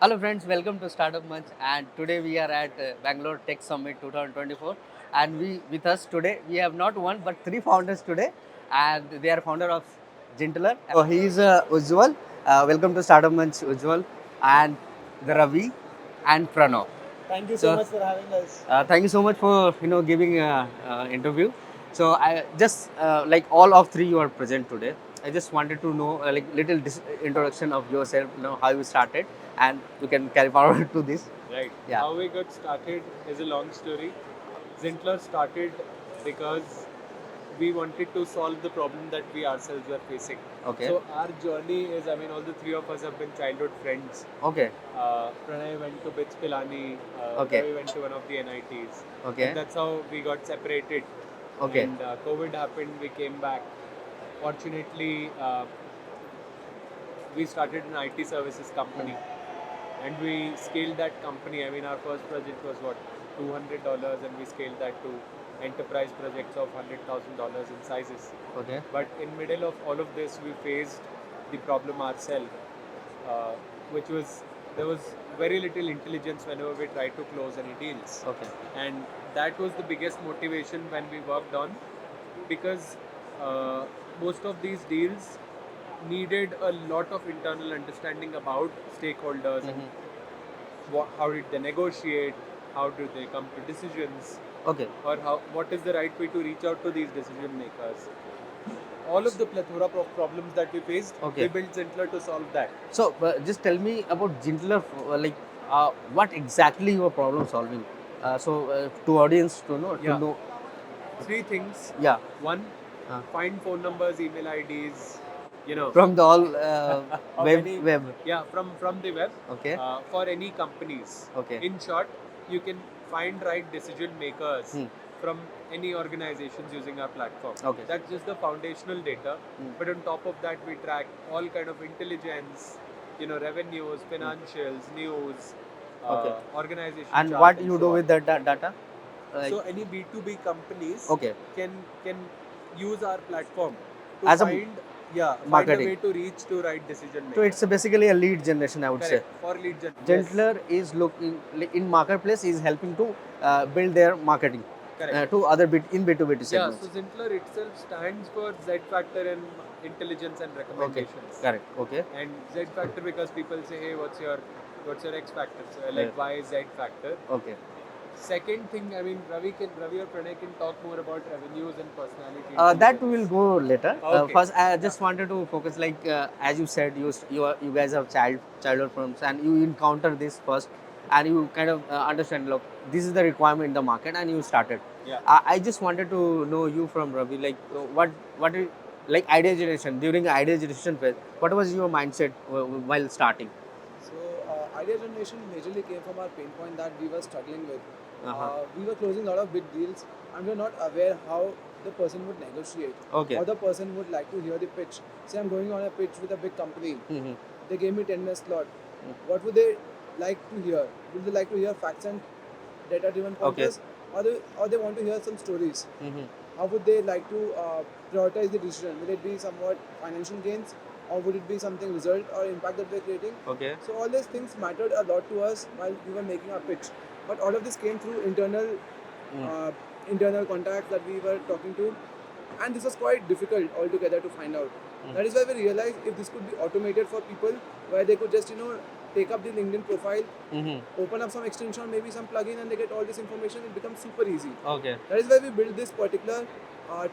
Hello friends, welcome to Startup Munch, and today we are at Bangalore Tech Summit 2024, and we with us today we have not one but three founders today, and they are founder of Gentler. So he is Ujjwal. Welcome to Startup Munch, Ujjwal, and the Ravi and Pranav. Thank you so So much for having us. thank you so much for giving interview. So I just like all of three you are present today. I just wanted to know like little introduction of yourself, how you started, and you can carry forward to this. Right. Yeah. How we got started is a long story. Zintler started because we wanted to solve the problem that we ourselves were facing. Okay. So our journey is, all the three of us have been childhood friends. Okay. Pranay went to BITS Pilani. Okay. Ravi went to one of the NITs. Okay. And that's how we got separated. Okay. And COVID happened. We came back. Fortunately, we started an IT services company. And we scaled that company. Our first project was what, $200, and we scaled that to enterprise projects of $100,000 in sizes. Okay. But in middle of all of this, we faced the problem ourselves, uh, which was there was very little intelligence whenever we tried to close any deals, Okay. and that was the biggest motivation when we worked on, because most of these deals needed a lot of internal understanding about stakeholders and how did they negotiate, how do they come to decisions, Okay. or what is the right way to reach out to these decision makers. All of the plethora of problems that we faced, Okay. we built Zintler to solve that. So just tell me about Gentler, like what exactly your problem solving. To audience to know Yeah. to know. Three things. Yeah. One, Uh, find phone numbers, email IDs, from the all of web any web. yeah from the web, Okay. for any companies. Okay. In short, you can find right decision makers Hmm. from any organizations using our platform. Okay. That's just the foundational data. But on top of that, we track all kind of intelligence, revenues, financials, news, Okay. organization And chart, what and you so do on. with that data? So any B2B companies Okay. can use our platform to As a find a marketing. way to reach to right decision So makers. it's basically a lead generation, I would Correct. say. For lead gen. Gentler is looking in marketplace is helping to build their marketing Correct. to other bit in B2B2 Yeah. segments. So Zintler itself stands for Z Factor in intelligence and Okay. recommendations. Correct. Okay. And Z Factor because people say, hey, what's your X Factor? So Yeah. why Z Factor? Okay. Second thing, Ravi or Pranay can talk more about revenues and personality. That we will intelligence. go later. Okay. First, I just wanted to focus, like as you said, you guys have childhood problems, and you encounter this first, and you kind of understand. Look, this is the requirement in the market, and you started. Yeah. I just wanted to know you from Ravi, like what is, like idea generation during idea generation phase. What was your mindset while starting? So, idea generation majorly came from our pain point that we were struggling with. Uh-huh. We were closing a lot of big deals and we were not aware how the person would negotiate Okay. or the person would like to hear the pitch. Say, I'm going on a pitch with a big company. Mhm. They gave me 10 minutes slot. What would they like to hear? Would they like to hear facts and data driven pointers? Or they want to hear some stories? Mhm. How would they like to prioritize the decision? Will it be somewhat financial gains or would it be something result or impact that we're creating? Okay. So all these things mattered a lot to us while we were making our pitch. But all of this came through internal contacts that we were talking to, and this was quite difficult altogether to find out. That is why we realized if this could be automated for people, where they could just take up the LinkedIn profile, Mhm. open up some extension, maybe some plugin, and they get all this information. It becomes super easy. Okay. That is why we built this particular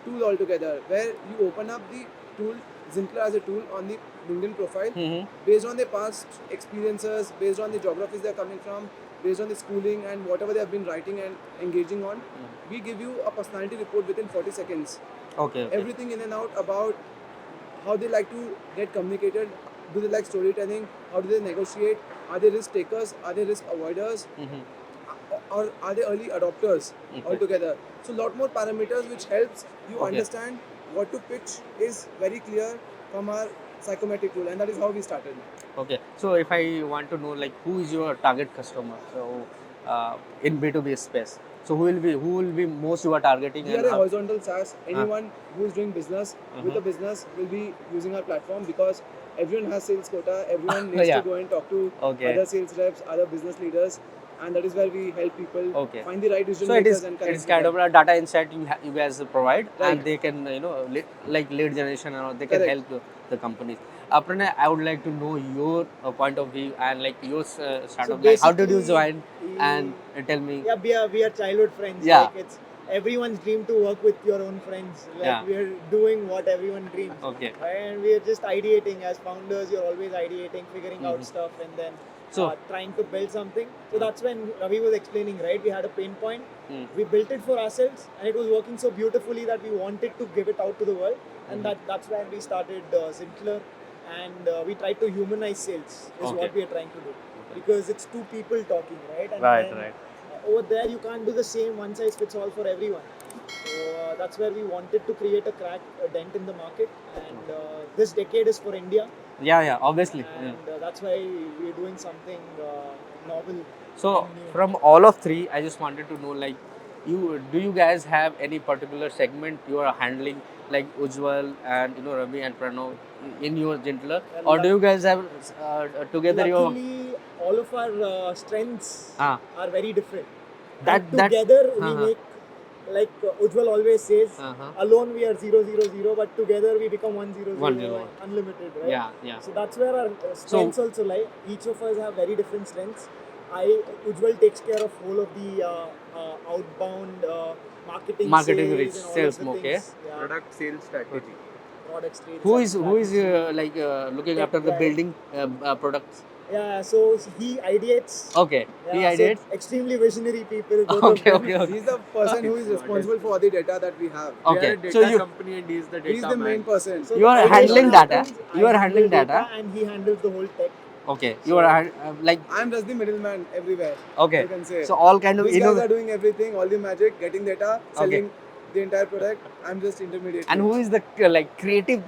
tool altogether, where you open up the tool Zintler as a tool on the LinkedIn profile, Mhm. based on their past experiences, based on the geographies they're coming from, based on the schooling and whatever they have been writing and engaging on. We give you a personality report within 40 seconds. Okay. Okay. Everything in and out about how they like to get communicated. Do they like storytelling? How do they negotiate? Are they risk takers? Are they risk avoiders? Mhm. Or are they early adopters Okay. altogether? So, lot more parameters which helps you Okay. understand what to pitch is very clear from our psychometric tool, and that is how we started. Okay. So if I want to know like who is your target customer, so in B2B space. So who will be most you are targeting? We are and a how- horizontal SaaS. Anyone who is doing business with a business will be using our platform because everyone has sales quota. Everyone needs Yeah. to go and talk to Okay. other sales reps, other business leaders, and that is where we help people Okay. find the right decision So it makers is and it connect is with kind them. of a data insight you guys provide, Right. and they can like lead generation and all, they can Correct. help the companies. Pranay, I would like to know your point of view and like your startup. Like how did you basically, join? And tell me. Yeah, we are childhood friends. Yeah. Like it's everyone's dream to work with your own friends. Like Yeah. we're doing what everyone dreams. Okay. And we're just ideating as founders. You're always ideating, figuring out Mhm. stuff, and then So- trying to build something. So that's when Ravi was explaining, right? We had a pain point. Mm. We built it for ourselves, and it was working so beautifully that we wanted to give it out to the world. And that's when we started Zintler, and we tried to humanize sales. Is Okay. what we are trying to do, because it's two people talking, right? And Right, then, right. over there you can't do the same one size fits all for everyone. So that's where we wanted to create a dent in the market, and this decade is for India, Yeah, obviously. and that's why we're doing something novel. So and new. from all of three, I just wanted to know, like, you guys have any particular segment you are handling, like Ujjwal and Ravi and Pranav in your Gentler, And or do you guys have together your Luckily, all of our strengths Ah. are very different. That- And that- together we Uh-huh. make, like Ujjwal always says, Uh-huh. alone we are 000, but together we become 100, 101. unlimited, right? Yeah. So that's where our strengths also lie. Each of us have very different strengths. Ujjwal takes care of whole of the outbound marketing, Marketing sales, reach, and all sales, of the okay. things. Yeah. Product sales strategy. Product sales Who and is strategy. like looking Tech after the guy. building products? Yeah, so he ideates. Okay, he Yeah, so ideates. extremely visionary people. Both Okay, of them. okay. He's the person who is It's responsible for all the data that we have. We Okay, are a data so you company and he's the data He's the main man. person. So You are the handling ideation data. happens, You I are handle handling data. and he handles the whole tech. Okay, you So- are like I'm just the middleman everywhere. okay. You can say. So all kind of These guys are doing everything, all the magic, getting data, selling the entire product. I'm just intermediate. and who is the like creative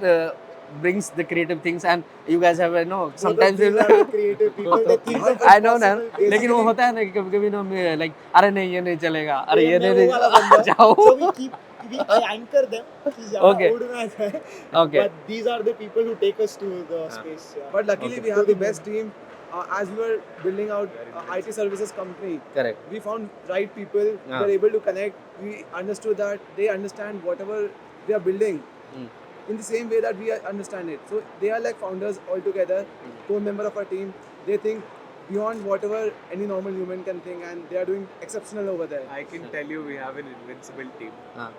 brings the creative things, and you guys have Both sometimes of these are the creative people. They think of I know ना, impossible लेकिन वो things. होता है ना कि कभी-कभी ना मैं like अरे नहीं ये नहीं चलेगा, अरे ये मैं नहीं वो वाला बंदा। जाओ. So we anchor them. कि ज़्यादा Okay. उड़ना है. Okay. But these are the people who take us to the space. Yeah. But luckily, Okay. we have the best team. As we were building out IT services company, Correct. we found right people. Yeah. We were able to connect. We understood that they understand whatever we are building Mm. in the same way that we understand it. So they are like founders altogether, core member of our team. They think beyond whatever any normal human can think, and they are doing exceptional over there. I can tell you we have an invincible team. हाँ.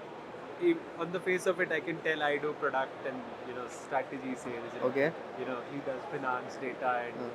On the face of it, I can tell I do product and strategy sales. And, Okay. he does finance, data, and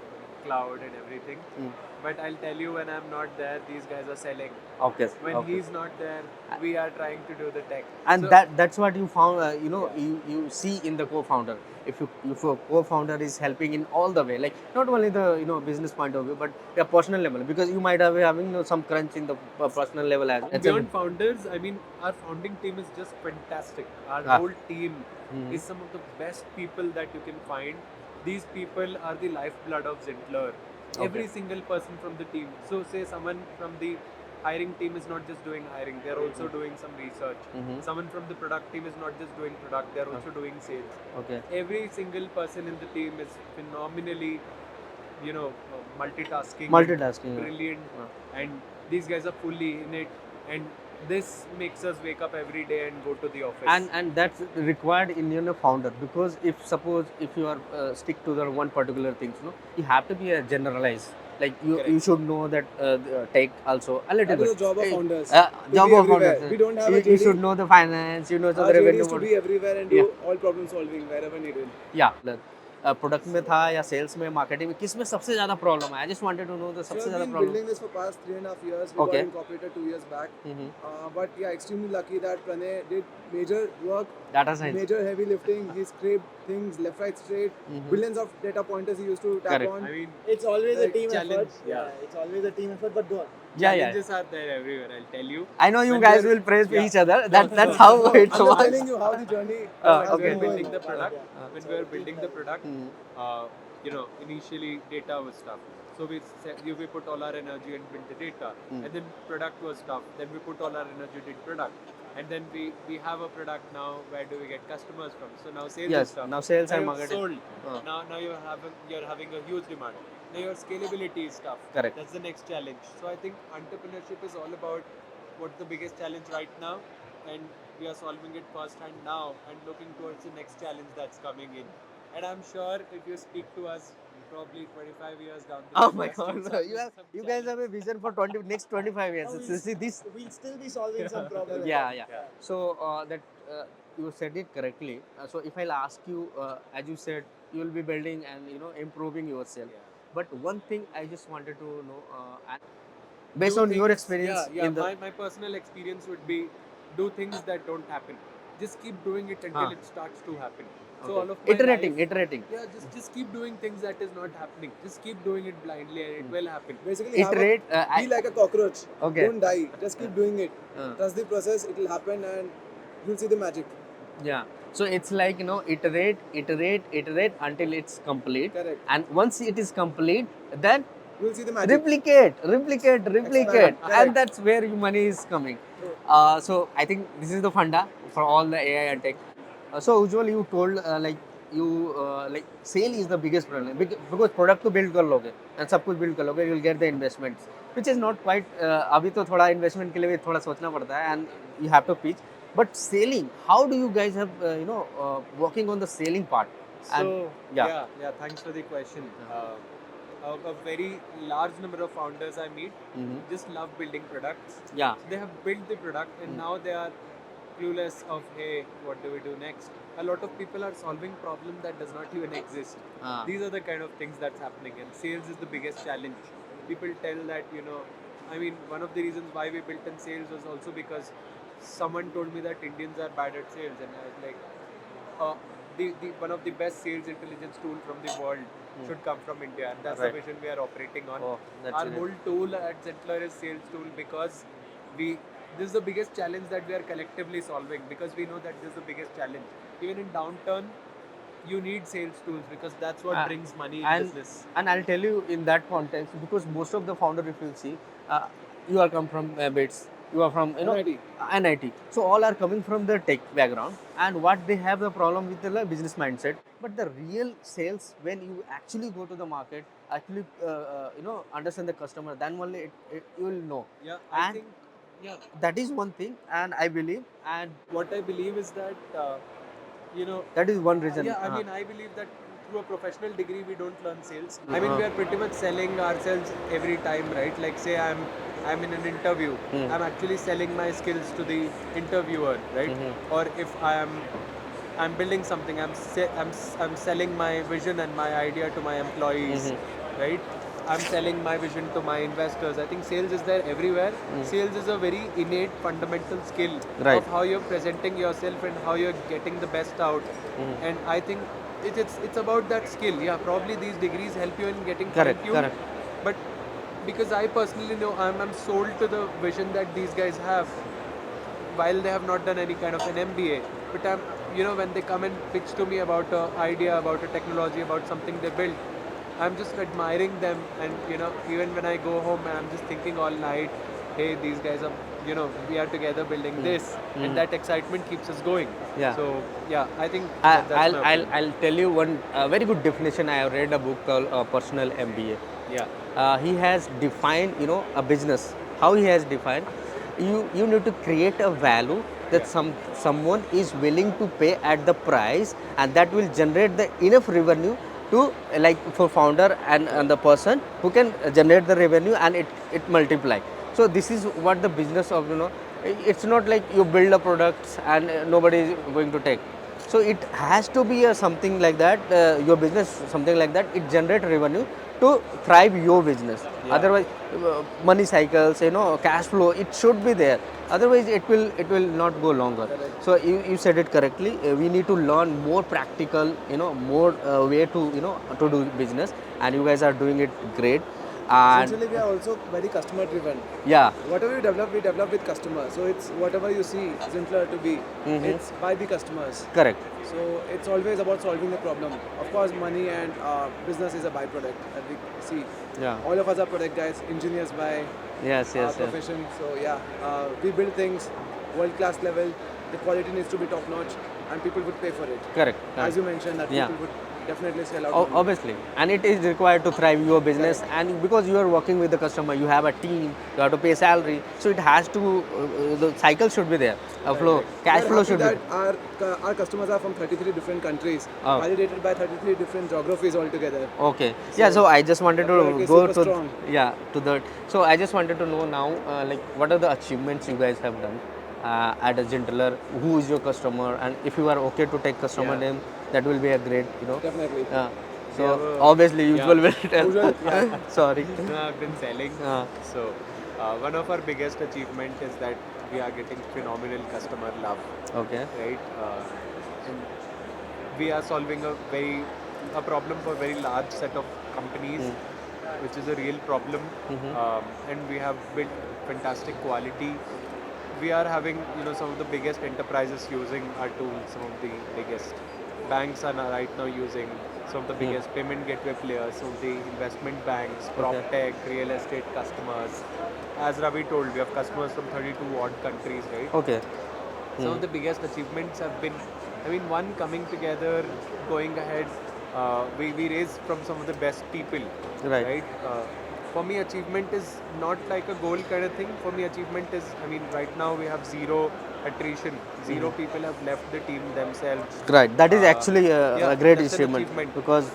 cloud and everything. Mm. But I'll tell you, when I'm not there, these guys are selling. Okay. When Okay. he's not there, we are trying to do the tech. And So- that's what you found you see in the co-founder. If a co-founder is helping in all the way, like not only the business point of view, but the personal level, because you might have having some crunch in the personal level as well. Beyond founders, I mean, our founding team is just fantastic. Our Ah. whole team Mhm. is some of the best people that you can find. These people are the lifeblood of Zintler. Every single person from the team. So, say someone from the hiring team is not just doing hiring, they're also doing some research. Mhm. Someone from the product team is not just doing product, they're also doing sales. Okay. Every single person in the team is phenomenally, multitasking. Multitasking. yeah. Brilliant. Yeah. And these guys are fully in it. And this makes us wake up every day and go to the office. And that's required in founder, because if suppose if you are stick to the one particular things, you have to be a generalized. Like you Correct. should know that take also a little That is bit. the job of Eh, founders. job be of everywhere. founders. We don't have a you JD. should know the finance. You know the Our JD revenue. is to be everywhere and do all problem solving wherever needed. Yeah. Product में था या sales में, marketing में, किस में सबसे ज्यादा problem है? I just wanted to know the So सबसे I've ज्यादा been problem. building this for past 3.5 years. We Okay. got incorporated 2 years back. Mhm. But yeah, extremely lucky that Pranay did major work, data science. major heavy lifting. He scraped things left, right, straight. Mhm. Billions of data pointers he used to tap Correct. on. I mean, It's always Like a team challenge, effort. yeah. It's always a team effort. But go on. Yeah. challenges are there everywhere, I'll tell you. I know you When guys we're- will praise Yeah. each other. That's how No, it I'm just works. telling you how the journey Ah, has okay. been Building going. the product, Yeah. when we were building the product, Mhm. initially data was tough. So we put all our energy and built the data, Mm. and then product was tough. Then we put all our energy did product, and then we have a product now. Where do we get customers from? So now sales Yes, is tough. now sales and you've marketing. sold. Uh. Now you're having a huge demand. Now your scalability is tough. Correct. That's the next challenge. So I think entrepreneurship is all about what's the biggest challenge right now, and we are solving it firsthand now and looking towards the next challenge that's coming in. And I'm sure if you speak to us probably 25 years down the Oh line, my we are still God! solving You some guys have a challenges. vision for next 25 years. No, See this. we'll still be solving some problems. Yeah. So that you said it correctly. So if I'll ask you, as you said, you will be building and improving yourself. Yeah. But one thing I just wanted to know, and based Do on your things- experience yeah, in the my personal experience would be do things that don't happen. Just keep doing it until Huh. it starts to happen. So Okay. all of my iterating, life, iterating. yeah, just keep doing things that is not happening. Just keep doing it blindly and it will happen. Basically, Iterate. be like a cockroach. Okay. Don't die. Just keep doing it. Uh. Trust the process. It will happen, and you'll see the magic. Yeah. So it's like iterate until it's complete. Correct. And once it is complete, then You'll see the magic. replicate, Correct. and that's where your money is coming. True. So I think this is the funda for all the AI and tech. So usually you told like sale is the biggest problem because product to build कर लोगे and सब कुछ build कर लोगे, you'll get the investments, which is not quite. अभी तो थोड़ा investment के लिए भी थोड़ा सोचना पड़ता है and you have to pitch. But selling, how do you guys have working on the selling part? So yeah. thanks for the question. A very large number of founders I meet Mhm. just love building products. Yeah. They have built the product and now they are clueless of, hey, what do we do next? A lot of people are solving problem that does not even exist. Ah. These are the kind of things that's happening, and sales is the biggest challenge. People tell that, I mean, one of the reasons why we built in sales was also because someone told me that Indians are bad at sales, and I was like, the one of the best sales intelligence tool from the world should come from India, and that's Right. the vision we are operating on. Oh, that's Our it. whole tool at Zentler is sales tool because this is the biggest challenge that we are collectively solving, because we know that this is the biggest challenge. Even in downturn, you need sales tools because that's what brings money in and, business. And I'll tell you in that context, because most of the founder, if you see, you are come from BITS, you are from NIT. So all are coming from the tech background, and what they have the problem with the business mindset. But the real sales, when you actually go to the market, actually understand the customer, then only you will know. Yeah, I And think that is one thing, and I believe, and what I believe is that that is one reason. Yeah, I mean, I believe that through a professional degree, we don't learn sales. I mean, we are pretty much selling ourselves every time, right? Like, say I'm in an interview, I'm actually selling my skills to the interviewer, right? Or if I'm building something, I'm selling my vision and my idea to my employees, right? I'm selling my vision to my investors. I think sales is there everywhere. Sales is a very innate, fundamental skill Right. of how you're presenting yourself and how you're getting the best out. And I think it's about that skill. Yeah, probably these degrees help you in getting Correct, fine-tuned. correct. But because I personally know I'm sold to the vision that these guys have, while they have not done any kind of an MBA. But when they come and pitch to me about an idea, about a technology, about something they built, I'm just admiring them, and even when I go home, I'm just thinking all night, hey, these guys are, we are together building this, and that excitement keeps us going. Yeah. So yeah, I think I'll, that's my I'll, opinion. I'll tell you one very good definition. I have read a book called Personal MBA. Yeah. He has defined, a business. How he has defined, you need to create a value that someone is willing to pay at the price, and that will generate the enough revenue to, like, for founder and the person who can generate the revenue, and it multiply. So this is what the business of, it's not like you build a product and nobody is going to take. So it has to be a something like that, your business, something like that, it generate revenue to thrive your business. Otherwise, money cycles, cash flow, it should be there. Otherwise, it will not go longer. So you said it correctly. We need to learn more practical, more way to to do business, and you guys are doing it great. And Essentially, we are also very customer driven. yeah, Whatever we develop with customers. So it's whatever you see Zintler to be, it's by the customers. correct. So it's always about solving the problem. Of course, money and business is a byproduct that we see. Yeah. All of us are product guys, engineers by Yes, yes, yes. profession. So yeah, we build things world class level. The quality needs to be top notch, and people would pay for it. Correct. As you mentioned, that Yeah. people would definitely sell out. money. Obviously, and it is required to thrive your business, and because you are working with the customer, you have a team, you have to pay salary, so it has to the cycle should be there, a flow, cash We are flow happy should be. that our customers are from 33 different countries, Oh. validated by 33 different geographies altogether. Okay. Yeah. So I just wanted the to product is go super to strong. to that. So I just wanted to know now, like, what are the achievements you guys have done at a Gentler? Who is your customer, and if you are okay to take customer Yeah. name, that will be a great, Definitely. So have a- obviously, usual yeah. will tell. Usual, Sorry. No, I've been selling. So, one of our biggest achievement is that we are getting phenomenal customer love, Okay. right? And we are solving a problem for a very large set of companies, which is a real problem. And we have built fantastic quality. We are having some of the biggest enterprises using our tools, some of the biggest banks are now right now using some of the biggest payment gateway players, some of the investment banks, prop tech, real estate customers. As Ravi told, we have customers from 32 odd countries, right? Okay. Some of the biggest achievements have been, one, coming together, going ahead. We raise from some of the best people, Right. For me, achievement is not like a goal kind of thing. For me, achievement is, right now we have zero attrition. Zero people have left the team themselves. Right. That is actually Yeah, a great that's an achievement achievement. because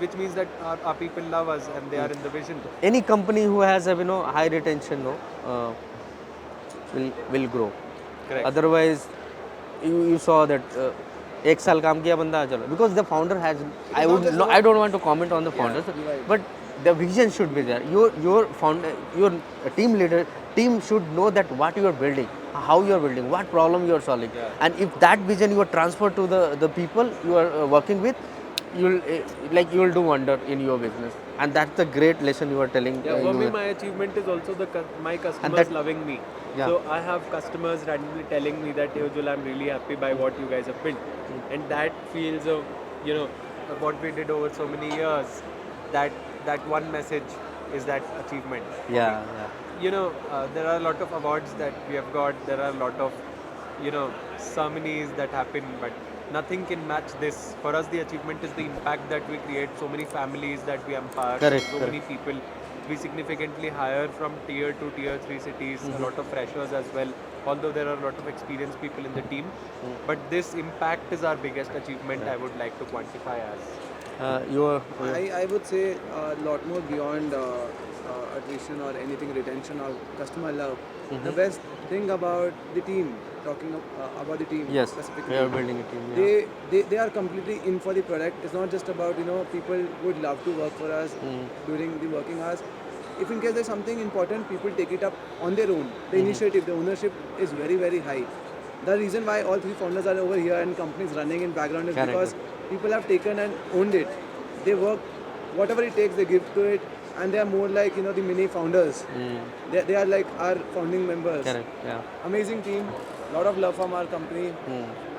Which means that our people love us and they are in the vision. any company who has a high retention will grow. Correct. Otherwise, you saw that एक साल काम किया बंदा चलो because the founder has I would no, I don't want to comment on the founders but the vision should be there. Your founder, your team should know that what you are building, how you are building, what problem you are solving, and if that vision you are transferred to the people you are working with, you will do wonder in your business, and that's the great lesson you are telling. Yeah, for you me, were- my achievement is also my customers that- loving me. Yeah. So I have customers randomly telling me that, hey, Ujjwal, I'm really happy by what you guys have built. And that feels of, of what we did over so many years, that one message is that achievement. yeah. There are a lot of awards that we have got. There are a lot of, ceremonies that happen, but nothing can match this. For us, the achievement is the impact that we create. So many families that we empower. Correct, So many people. We significantly hire from tier 2, tier 3 cities. A lot of freshers as well. Although there are a lot of experienced people in the team, but this impact is our biggest achievement. I would like to quantify as. I would say a lot more beyond attrition or anything, retention or customer love. The best thing about the team, talking about the team Yes, specifically, we are building a team. Yeah. they are completely in for the product. It's not just about people would love to work for us during the working hours. If in case there's something important, people take it up on their own. The initiative, the ownership is very, very high. The reason why all three founders are over here and companies running in background is Correct. because people have taken and owned it. They work, whatever it takes, they give to it, and they are more like the mini founders. They are like our founding members. Correct. Yeah. Amazing team. Lot of love from our company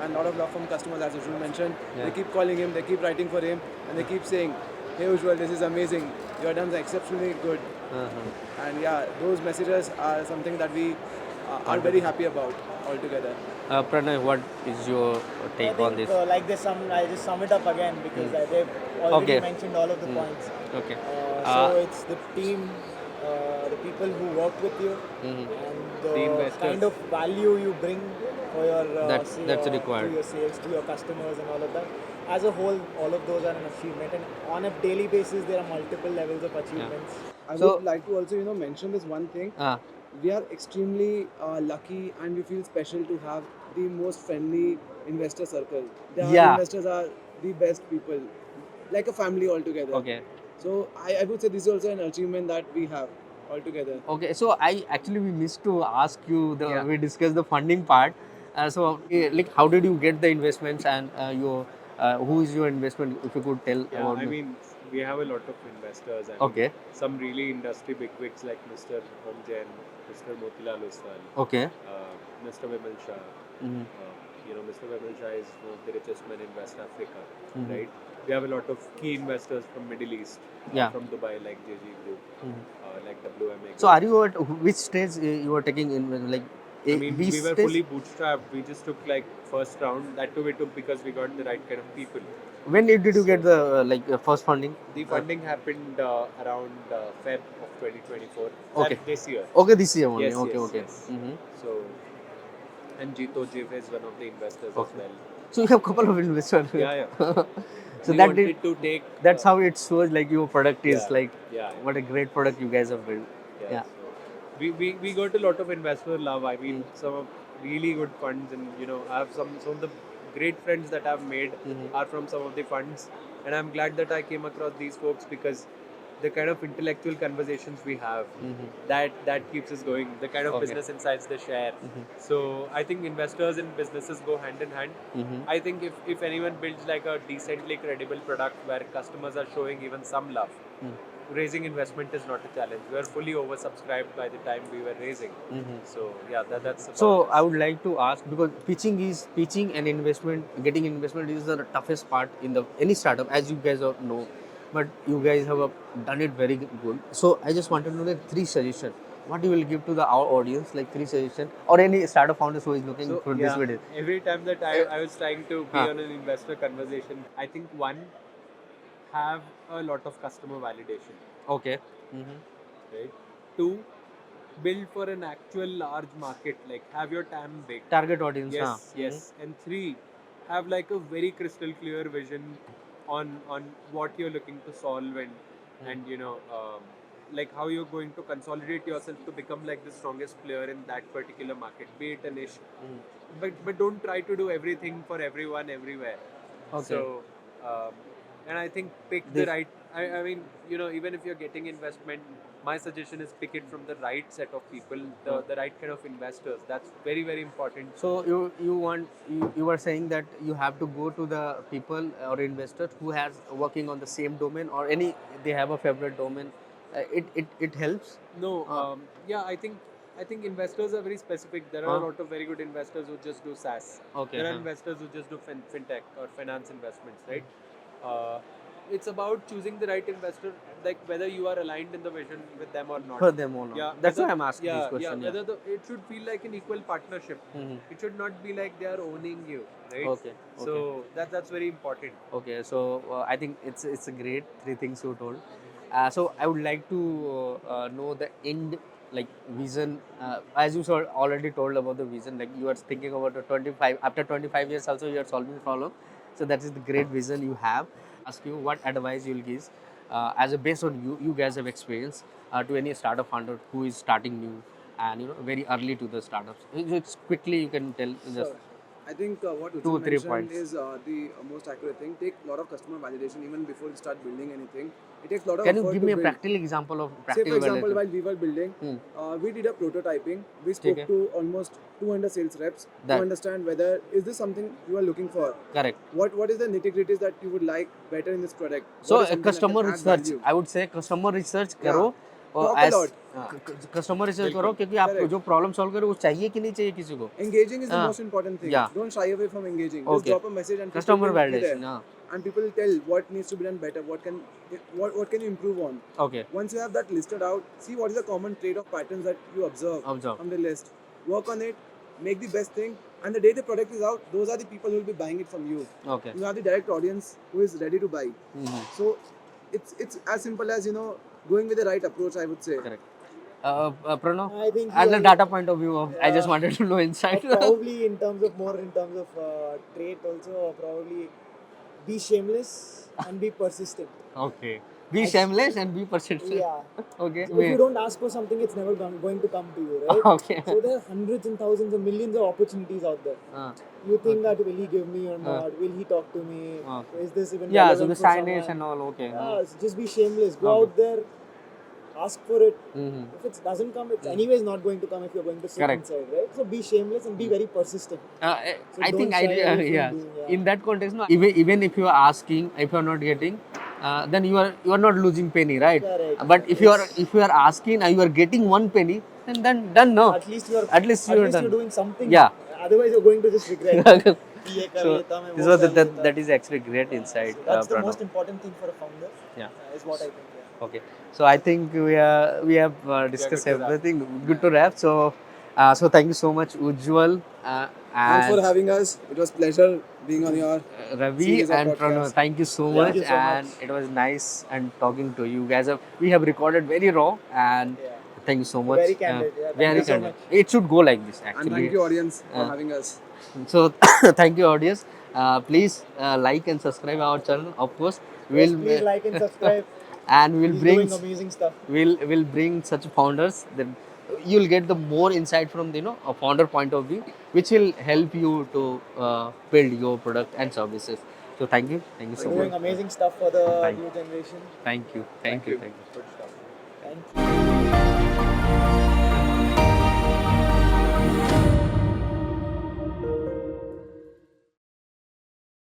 and lot of love from customers, as Ujjwal mentioned. Yeah. They keep calling him, they keep writing for him, and they keep saying, "Hey Ujjwal, this is amazing. You have done exceptionally good." And yeah, those messages are something that we are very happy about altogether. Pranay, what is your I take think on this? like this, I'll just sum it up again because they've already Okay. mentioned all of the points. Okay. So it's the team, the people who work with you, and The the investors. kind of value you bring for your That's required. to your sales, to your customers, and all of that. As a whole, all of those are an achievement, and on a daily basis, there are multiple levels of achievements. I So- would like to also mention this one thing. Ah, We are extremely lucky and we feel special to have the most friendly investor circle. The Yeah. investors are the best people, like a family altogether. okay. So I would say this is also an achievement that we have altogether. Okay. So we missed to ask you. Yeah. We discussed the funding part. Like, how did you get the investments and who is your investment? If you could tell Yeah, about. we have a lot of investors and Okay. some really industry bigwigs like Mr. Om Jain, Mr. Motilal Oswal, Okay. Mr. Vimal Shah. Mhm. Mr. Vimal Shah is one of the richest men in West Africa, Mhm. right? We have a lot of key investors from Middle East, Yeah. from Dubai like JG Group, Mhm. like WMA. So are you at which stage you are taking in, like I A, mean, B we were stage? fully bootstrapped. We just took like first round. That too we took because we got the right kind of people. When did you get the first funding? The funding happened around Feb of 2024. Okay. Feb this year. Okay, this year only. Yes, Okay, yes, okay. yes. Mhm. So, and Jito Jiv is one of the investors Okay. as well. So you have couple of investors. Yeah, So we that wanted did, to take. that's how it shows like your product is Yeah, like yeah, what a great product you guys have built. yeah. Yeah. So we got a lot of investor love. I mean, Mm. some of really good funds, and I have some of the great friends that I've made Mhm. are from some of the funds, and I'm glad that I came across these folks because the kind of intellectual conversations we have Mhm. that keeps us going. The kind of Okay. business insights they share. Mhm. So I think investors and businesses go hand in hand. Mhm. I think if anyone builds like a decently credible product where customers are showing even some love, Mm. raising investment is not a challenge. We were fully oversubscribed by the time we were raising. Mhm. So yeah, that's about So us. I would like to ask because pitching and investment, getting investment is the toughest part in the any startup, as you guys all know. But you guys have done it very good. So I just wanted to know the three suggestions. What you will give to our audience, like three suggestions, or any startup founders who is looking So for this yeah, video. every time that I was trying to be Huh. on an investor conversation, I think one, have a lot of customer validation, Okay. Mm-hmm. right? Two, build for an actual large market, like have your TAM big. Target audience. Yes, Huh. yes. And three, have like a very crystal clear vision on what you're looking to solve and like how you're going to consolidate yourself to become like the strongest player in that particular market, be it a niche. Mm. But don't try to do everything for everyone everywhere. Okay. So and I think pick the This- right. I mean, even if you're getting investment, my suggestion is pick it from the right set of people, the right kind of investors. That's very, very important. So you were saying that you have to go to the people or investors who has working on the same domain or any they have a favorite domain. It helps. No, Uh, yeah, I think investors are very specific. There are a lot of very good investors who just do SaaS. Okay. There are Huh. investors who just do fintech or finance investments, right? Uh, it's about choosing the right investor, like whether you are aligned in the vision with them or not. For them or not. Yeah, That's whether, why I'm asking yeah, this question. yeah. Whether it should feel like an equal partnership. Mhm. It should not be like they are owning you, right? Okay. So that's very important. Okay, so I think it's a great three things you told. So I would like to know the end like vision. As you already told about the vision, like you are thinking about the 25 after 25 years also you are solving problem. So that is the great vision you have. Ask you what advice you'll give as a based on you guys have experience to any startup founder who is starting new and very early to the startups. It's quickly you can tell just Sure. I think what two, Ujjwal 3 mentioned points. is the most accurate thing. Take a lot of customer validation even before you start building anything. It takes a lot of Can you effort give to me a build. practical example of Say for practical example, validation? while we were building, Hmm. we did a prototyping. We ठीक spoke है. to almost 200 sales reps to That understand whether is this something you are looking for. correct. What is the nitty gritties that you would like better in this product? So What is something that customer can add research, value? I would say customer research Yeah. करो और Talk a as lot. Customer research बिल्कुल. करो क्योंकि आप Correct. जो problem solve करो वो चाहिए कि नहीं चाहिए किसी को. Engaging is the Ah. most important thing. Yeah. Don't shy away from engaging. Just Okay. drop a message and Customer people will be validation. there. हाँ. And people will tell what needs to be done better. What can you improve on? Okay. Once you have that listed out, see what is the common trade-off patterns that you observe Observe. from the list. Work on it. Make the best thing. And the day the product is out, those are the people who will be buying it from you. Okay. You have the direct audience who is ready to buy. Mhm. So it's as simple as going with the right approach. I would say. Correct. Pranav, I think as a you- data point of view, I just Yeah. wanted to know insight. probably in terms of trait also, or probably be shameless and be persistent. Okay. Be shameless and be persistent. Yeah. Okay. If you don't ask for something, it's never going to come to you, right? Okay. So there are hundreds and thousands and millions of opportunities out there. Uh, You think that will he give me or not? Will he talk to me? Okay. Is this even yeah. So relevant the for signage someone? and all. Okay. Yeah, so just be shameless. Go Okay. out there, ask for it. Mm-hmm. If it doesn't come, it's anyways not going to come if you're going to sit Correct. inside, right? So be shameless and be very persistent. So I don't think shy away from yeah. doing, In that context, no, even if you are asking, if you are not getting, then you are not losing penny, right? Correct. But if you are asking and you are getting 1 penny, then done, no. At least you're You're done. doing something. Yeah. Otherwise, you're going to just regret. ये कर So लेता, मैं this वो was कर लेता. that is actually great insight, So that's the Pranav. most important thing for a founder. Yeah. Is what I think. Yeah. Okay, so I think we have discussed good to wrap. everything. Good to wrap. So so thank you so much, Ujjwal, Thanks for and having us. It was pleasure being on your Ravi series of and Pranav. podcasts. Thank you so Thank much, you so and much. it was nice and talking to you guys. We have recorded very raw, and Yeah. thank you so much. Very candid, yeah. Thank Very you so candid. much. It should go like this, And actually. thank you, audience, for Uh, having us. So thank you, audience. Please like and subscribe our channel. Of course, Yes, please like and subscribe. and we'll He's bring doing amazing stuff. we'll bring such founders. Then you'll get the more insight from the a founder point of view, which will help you to build your product and services. So thank you so Doing much. amazing stuff for the Thank new generation. Thank you. Good stuff. Thank you.